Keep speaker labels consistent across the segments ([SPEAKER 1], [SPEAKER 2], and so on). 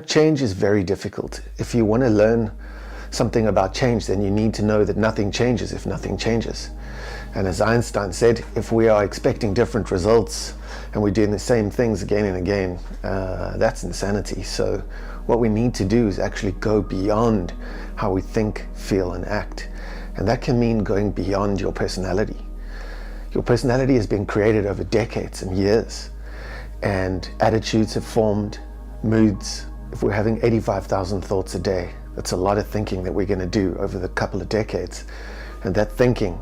[SPEAKER 1] Change is very difficult. If you want to learn something about change, then you need to know that nothing changes if nothing changes. And as Einstein said, if we are expecting different results and we're doing the same things again and again, that's insanity. So what we need to do is actually go beyond how we think, feel, and act. And that can mean going beyond your personality. Your personality has been created over decades and years, and attitudes have formed, moods. If we're having 85,000 thoughts a day, that's a lot of thinking that we're going to do over the couple of decades. And that thinking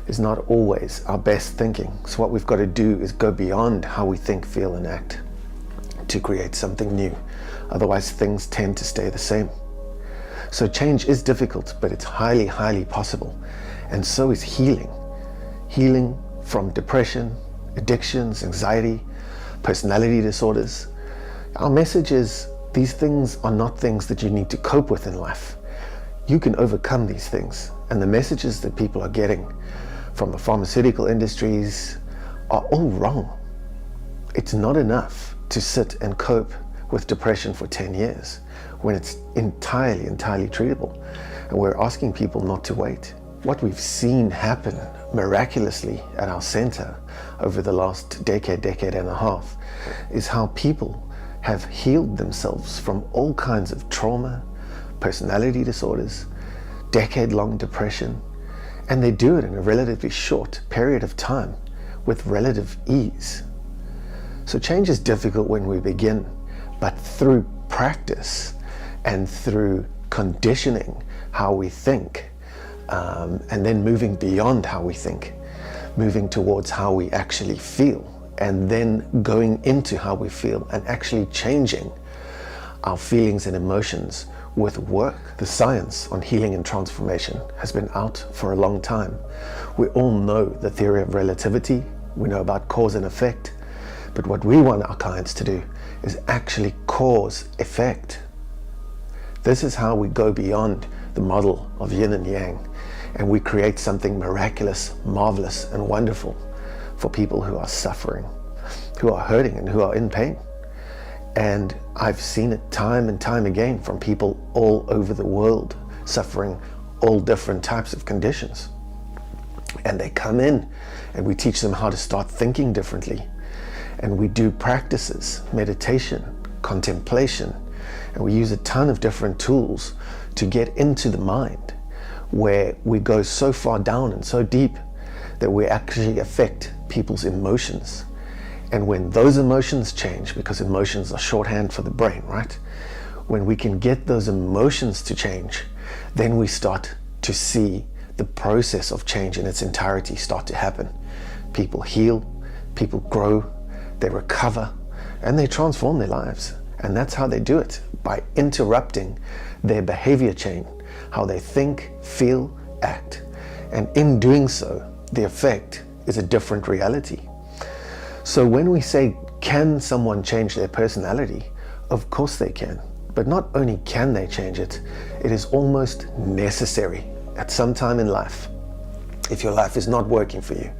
[SPEAKER 1] is not always our best thinking. So what we've got to do is go beyond how we think, feel, and act to create something new. Otherwise, things tend to stay the same. So change is difficult, but it's highly, highly possible. And so is healing. Healing from depression, addictions, anxiety, personality disorders. Our message is these things are not things that you need to cope with in life. You can overcome these things. And the messages that people are getting from the pharmaceutical industries are all wrong. It's not enough to sit and cope with depression for 10 years when it's entirely treatable. And we're asking people not to wait. What we've seen happen miraculously at our center over the last decade and a half is how people have healed themselves from all kinds of trauma, personality disorders, decade-long depression, and they do it in a relatively short period of time with relative ease. So change is difficult when we begin, but through practice and through conditioning how we think, and then moving beyond how we think, moving towards how we actually feel, and then going into how we feel and actually changing our feelings and emotions with work. The science on healing and transformation has been out for a long time. We all know the theory of relativity. We know about cause and effect. But what we want our clients to do is actually cause effect. This is how we go beyond the model of yin and yang, and we create something miraculous, marvelous, and wonderful for people who are suffering, who are hurting, and who are in pain. And I've seen it time and time again from people all over the world suffering all different types of conditions. And they come in and we teach them how to start thinking differently. And we do practices, meditation, contemplation, and we use a ton of different tools to get into the mind, where we go so far down and so deep that we actually affect people's emotions. And when those emotions change, because emotions are shorthand for the brain, right? When we can get those emotions to change, then we start to see the process of change in its entirety start to happen. People heal, people grow, they recover, and they transform their lives. And that's how they do it, by interrupting their behavior chain, how they think, feel, act. And in doing so, the effect is a different reality. So when we say, can someone change their personality? Of course they can. But not only can they change it, it is almost necessary at some time in life. If your life is not working for you,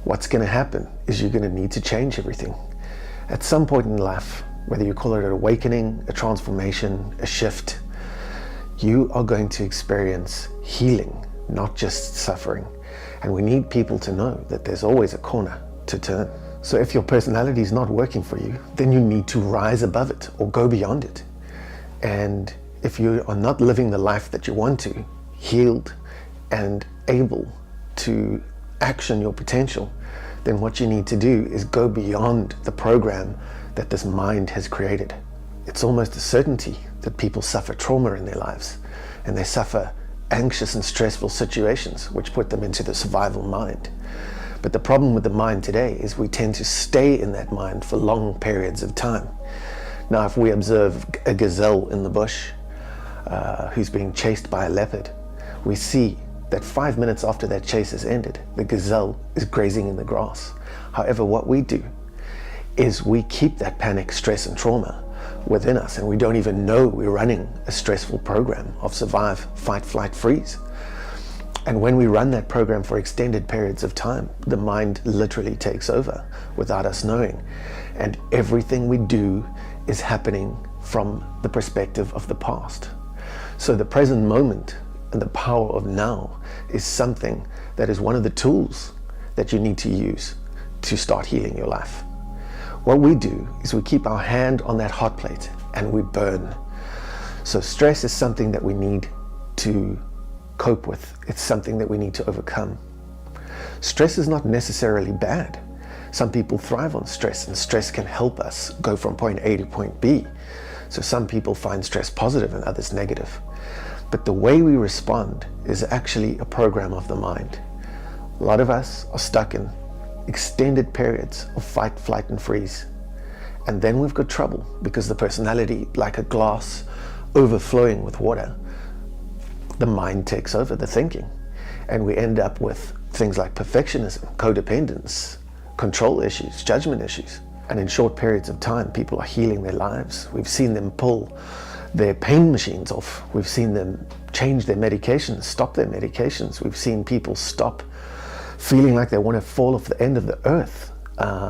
[SPEAKER 1] what's going to happen is you're going to need to change everything. At some point in life, whether you call it an awakening, a transformation, a shift, you are going to experience healing, not just suffering. And we need people to know that there's always a corner to turn. So if your personality is not working for you, then you need to rise above it or go beyond it. And if you are not living the life that you want to, healed and able to action your potential, then what you need to do is go beyond the program that this mind has created. It's almost a certainty that people suffer trauma in their lives, and they suffer anxious and stressful situations which put them into the survival mind. But the problem with the mind today is we tend to stay in that mind for long periods of time. Now, if we observe a gazelle in the bush who's being chased by a leopard, we see that 5 minutes after that chase has ended, the gazelle is grazing in the grass. However, what we do is we keep that panic, stress, and trauma within us, and we don't even know we're running a stressful program of survive, fight, flight, freeze. And when we run that program for extended periods of time, the mind literally takes over without us knowing. And everything we do is happening from the perspective of the past. So the present moment and the power of now is something that is one of the tools that you need to use to start healing your life. What we do is we keep our hand on that hot plate and we burn. So stress is something that we need to cope with. It's something that we need to overcome. Stress is not necessarily bad. Some people thrive on stress, and stress can help us go from point A to point B. So some people find stress positive and others negative. But the way we respond is actually a program of the mind. A lot of us are stuck in extended periods of fight, flight, and freeze. And then we've got trouble because the personality, like a glass overflowing with water, the mind takes over the thinking. And we end up with things like perfectionism, codependence, control issues, judgment issues. And in short periods of time, people are healing their lives. We've seen them pull their pain machines off. We've seen them change their medications, stop their medications. We've seen people stop feeling like they want to fall off the end of the earth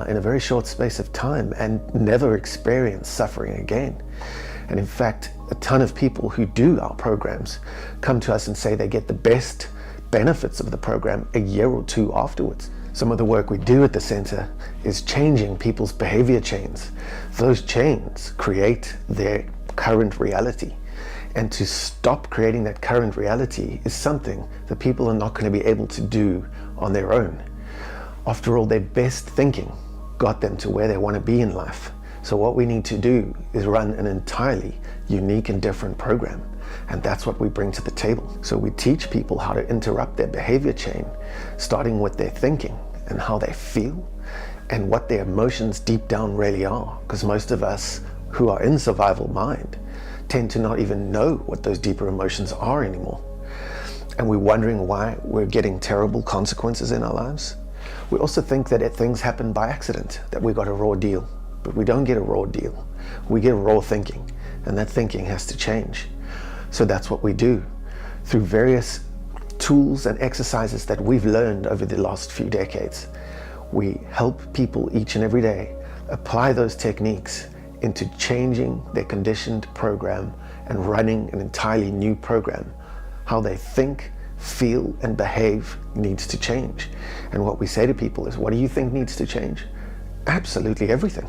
[SPEAKER 1] in a very short space of time and never experience suffering again. And in fact, a ton of people who do our programs come to us and say they get the best benefits of the program a year or two afterwards. Some of the work we do at the center is changing people's behavior chains. Those chains create their current reality. And to stop creating that current reality is something that people are not going to be able to do on their own. After all, their best thinking got them to where they want to be in life. So what we need to do is run an entirely unique and different program. And that's what we bring to the table. So we teach people how to interrupt their behavior chain, starting with their thinking and how they feel and what their emotions deep down really are. Because most of us who are in survival mind tend to not even know what those deeper emotions are anymore. And we're wondering why we're getting terrible consequences in our lives. We also think that things happen by accident, that we got a raw deal. But we don't get a raw deal. We get raw thinking, and that thinking has to change. So that's what we do through various tools and exercises that we've learned over the last few decades. We help people each and every day apply those techniques into changing their conditioned program and running an entirely new program. How they think, feel, and behave needs to change. And what we say to people is, what do you think needs to change? Absolutely everything.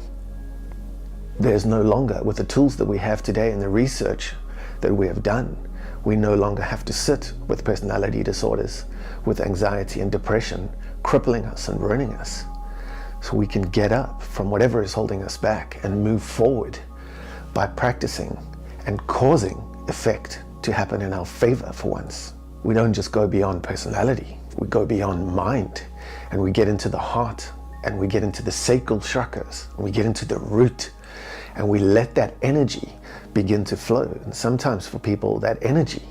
[SPEAKER 1] There's no longer, with the tools that we have today and the research that we have done, we no longer have to sit with personality disorders, with anxiety and depression crippling us and ruining us. So we can get up from whatever is holding us back and move forward by practicing and causing effect to happen in our favor for once. We don't just go beyond personality, we go beyond mind, and we get into the heart, and we get into the sacral chakras, and we get into the root, and we let that energy begin to flow. And sometimes for people, that energy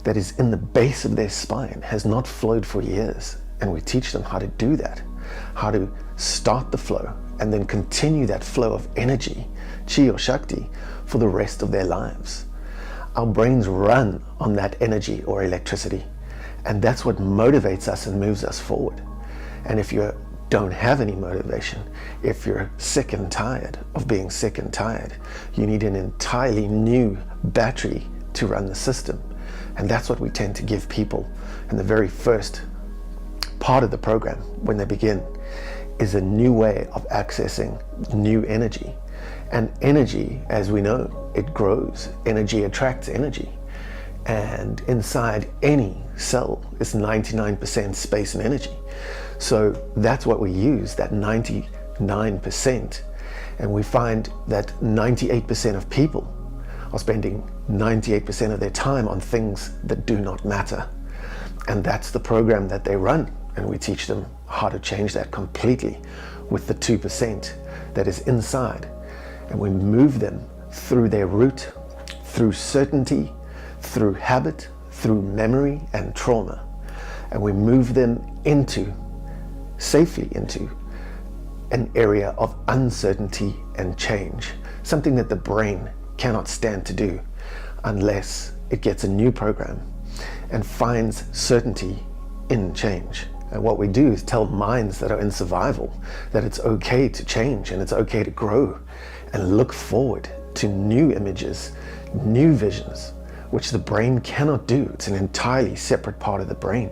[SPEAKER 1] that is in the base of their spine has not flowed for years, and we teach them how to do that, how to start the flow and then continue that flow of energy, chi or shakti, for the rest of their lives. Our brains run on that energy or electricity, and that's what motivates us and moves us forward. And if you don't have any motivation, if you're sick and tired of being sick and tired, you need an entirely new battery to run the system. And that's what we tend to give people in the very first part of the program when they begin, is a new way of accessing new energy. And energy, as we know, it grows. Energy attracts energy. And inside any cell is 99% space and energy. So that's what we use, that 99%. And we find that 98% of people are spending 98% of their time on things that do not matter. And that's the program that they run. And we teach them how to change that completely with the 2% that is inside. And we move them through their root, through certainty, through habit, through memory and trauma. And we move them safely into an area of uncertainty and change, something that the brain cannot stand to do unless it gets a new program and finds certainty in change. And what we do is tell minds that are in survival that it's okay to change and it's okay to grow and look forward to new images, new visions, which the brain cannot do. It's an entirely separate part of the brain.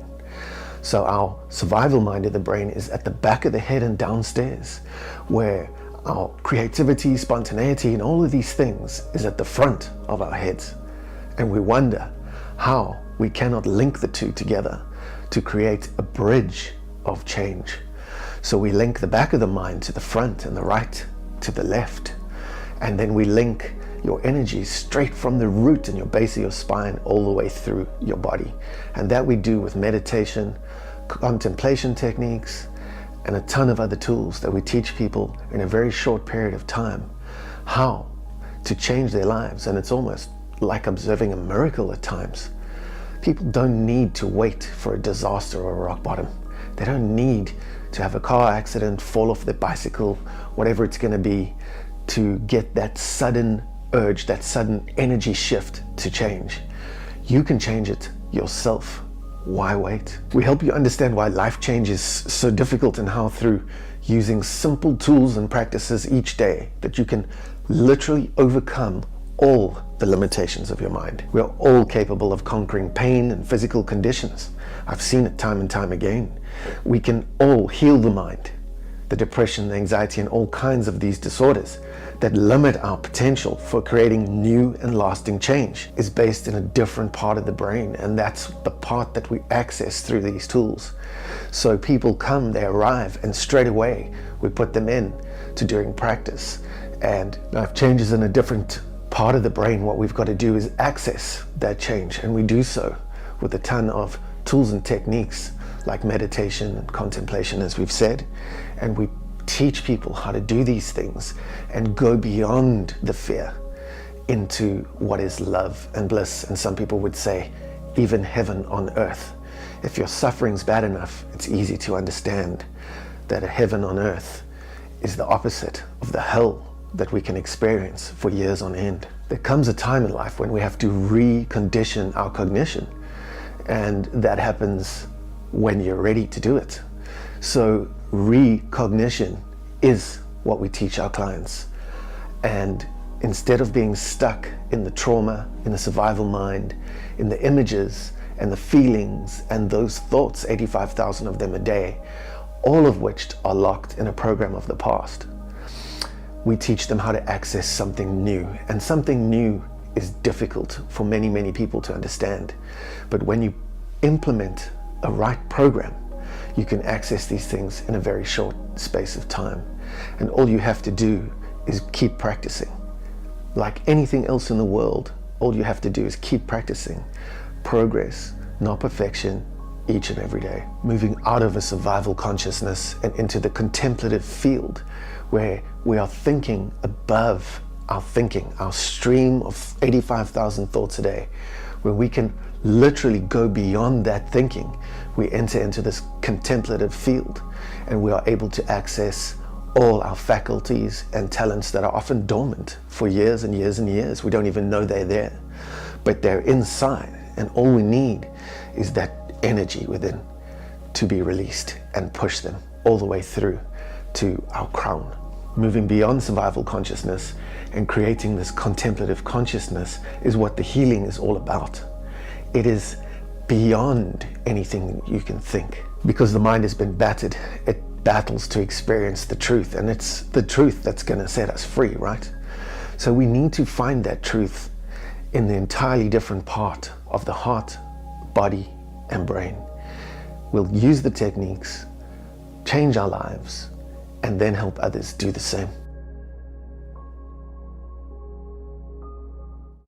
[SPEAKER 1] So our survival mind of the brain is at the back of the head and downstairs, where our creativity, spontaneity, and all of these things is at the front of our heads. And we wonder how we cannot link the two together to create a bridge of change. So we link the back of the mind to the front and the right to the left. And then we link your energy straight from the root in your base of your spine all the way through your body. And that we do with meditation, contemplation techniques, and a ton of other tools that we teach people in a very short period of time how to change their lives. And it's almost like observing a miracle at times. People don't need to wait for a disaster or a rock bottom. They don't need to have a car accident, fall off their bicycle, whatever it's going to be, to get that sudden urge, that sudden energy shift to change. You can change it yourself. Why wait? We help you understand why life change is so difficult, and how through using simple tools and practices each day that you can literally overcome all the limitations of your mind. We are all capable of conquering pain and physical conditions. I've seen it time and time again. We can all heal the mind. The depression, the anxiety, and all kinds of these disorders that limit our potential for creating new and lasting change is based in a different part of the brain, and that's the part that we access through these tools. So people come, they arrive, and straight away we put them in to doing practice. And life changes in a different part of the brain. What we've got to do is access that change, and we do so with a ton of tools and techniques like meditation and contemplation, as we've said. And we teach people how to do these things and go beyond the fear into what is love and bliss, and some people would say even heaven on earth. If your suffering's bad enough, it's easy to understand that a heaven on earth is the opposite of the hell that we can experience for years on end. There comes a time in life when we have to recondition our cognition, and that happens when you're ready to do it. So recognition is what we teach our clients. And instead of being stuck in the trauma, in the survival mind, in the images and the feelings and those thoughts, 85,000 of them a day, all of which are locked in a program of the past, we teach them how to access something new. And something new is difficult for many, many people to understand. But when you implement a right program, you can access these things in a very short space of time. And all you have to do is keep practicing. Like anything else in the world, all you have to do is keep practicing. Progress, not perfection, each and every day. Moving out of a survival consciousness and into the contemplative field, where we are thinking above our thinking, our stream of 85,000 thoughts a day, where we can literally go beyond that thinking. We enter into this contemplative field, and we are able to access all our faculties and talents that are often dormant for years and years and years. We don't even know they're there, but they're inside, and all we need is that energy within to be released and push them all the way through to our crown. Moving beyond survival consciousness and creating this contemplative consciousness is what the healing is all about. It is beyond anything you can think, because the mind has been battered. It battles to experience the truth, and it's the truth that's going to set us free, right? So we need to find that truth in the entirely different part of the heart, body, and brain. We'll use the techniques, change our lives, and then help others do the same.